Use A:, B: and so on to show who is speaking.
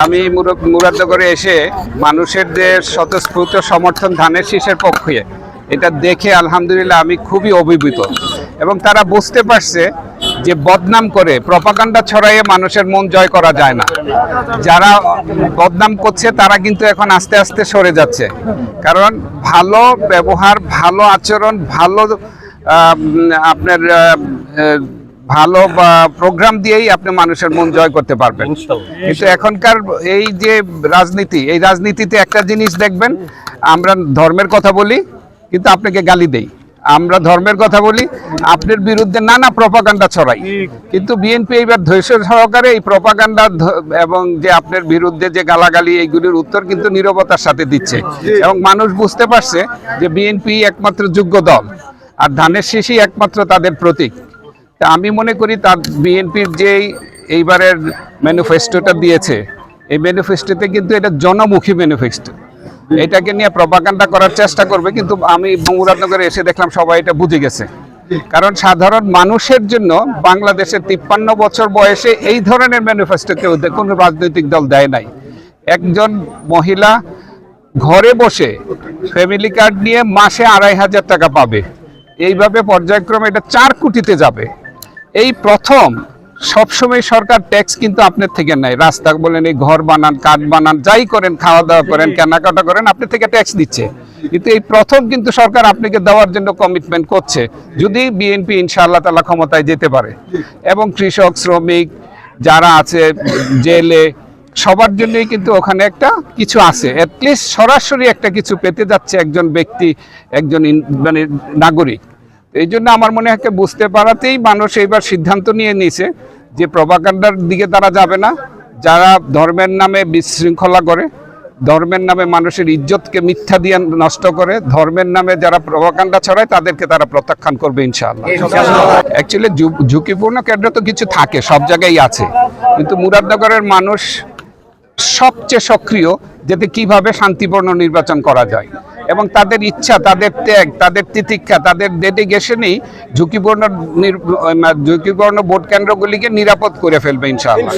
A: আমি মুরাদনগরে এসে মানুষের যে স্বতঃস্ফূর্ত সমর্থন ধানের শীষের পক্ষে এটা দেখে আলহামদুলিল্লাহ আমি খুবই অভিভূত এবং তারা বুঝতে পারছে যে বদনাম করে প্রপাগান্ডা ছড়াইয়ে মানুষের মন জয় করা যায় না। যারা বদনাম করছে তারা কিন্তু এখন আস্তে আস্তে সরে যাচ্ছে, কারণ ভালো ব্যবহার, ভালো আচরণ, ভালো আপনার ভালো প্রোগ্রাম দিয়েই আপনি মানুষের মন জয় করতে পারবেন। কিন্তু এখনকার এই যে রাজনীতি, এই রাজনীতিতে একটা জিনিস দেখবেন, আমরা ধর্মের কথা বলি কিন্তু আপনাকে গালি দেই, আমরা ধর্মের কথা বলি আপনার বিরুদ্ধে নানা প্রপাগান্ডা ছড়াই, কিন্তু বিএনপি এইবার ধৈর্য সহকারে এই প্রপাগান্ডা এবং যে আপনার বিরুদ্ধে যে গালাগালি এইগুলির উত্তর কিন্তু নীরবতার সাথে দিচ্ছে এবং মানুষ বুঝতে পারছে যে বিএনপি একমাত্র যোগ্য দল আর ধানের শীষই একমাত্র তাদের প্রতীক। তা আমি মনে করি তার বিএনপির যে এইবারের ম্যানিফেস্টোটা দিয়েছে, এই ম্যানিফেস্টোতে কিন্তু এটা জনমুখী ম্যানিফেস্টো, এটাকে নিয়ে প্রপাগান্ডা করার চেষ্টা করবে, কিন্তু আমি মুরাদনগরে এসে দেখলাম সবাই এটা বুঝে গেছে। কারণ সাধারণ মানুষের জন্য বাংলাদেশের 53 বছর বয়সে এই ধরনের ম্যানিফেস্টো কেউ কোনো রাজনৈতিক দল দেয় নাই। একজন মহিলা ঘরে বসে ফ্যামিলি কার্ড নিয়ে মাসে 2,500 টাকা পাবে, এইভাবে পর্যায়ক্রমে এটা 4 কোটিতে যাবে। এই প্রথম। সবসময় সরকার ট্যাক্স কিন্তু আপনার থেকে নেয়, রাস্তা বলেন, এই ঘর বানান, কাঠ বানান, যাই করেন, খাওয়া দাওয়া করেন, কেনাকাটা করেন, আপনার থেকে ট্যাক্স দিচ্ছে। কিন্তু এই প্রথম কিন্তু সরকার আপনাকে দেওয়ার জন্য কমিটমেন্ট করছে, যদি বিএনপি ইনশাআল্লাহ তাআলা ক্ষমতায় যেতে পারে। এবং কৃষক, শ্রমিক যারা আছে জেলে, সবার জন্যই কিন্তু ওখানে একটা কিছু আছে, অ্যাটলিস্ট সরাসরি একটা কিছু পেতে যাচ্ছে একজন ব্যক্তি, একজন মানে নাগরিক। এই জন্য আমার মনে হয় বুঝতে পারাতেই মানুষ এইবার সিদ্ধান্ত নিয়ে নিয়েছে যে প্রপাগান্ডার দিকে তারা যাবে না। যারা ধর্মের নামে বিশৃঙ্খলা করে, ধর্মের নামে মানুষের ইজ্জতকে মিথ্যা দিয়ে নষ্ট করে, ধর্মের নামে যারা প্রপাগান্ডা ছড়ায় তাদেরকে তারা প্রত্যাখ্যান করবে ইনশাআল্লাহ। অ্যাকচুয়ালি ঝুঁকিপূর্ণ কেন্দ্র তো কিছু থাকে, সব জায়গায় আছে, কিন্তু মুরাদনগরের মানুষ সবচেয়ে সক্রিয় যাতে কিভাবে শান্তিপূর্ণ নির্বাচন করা যায়, এবং তাদের ইচ্ছা, তাদের ত্যাগ, তাদের তিতিক্ষা, তাদের ডেডিকেশনই ঝুঁকিপূর্ণ ভোট কেন্দ্রগুলিকে নিরাপদ করে ফেলবে ইনশাআল্লাহ।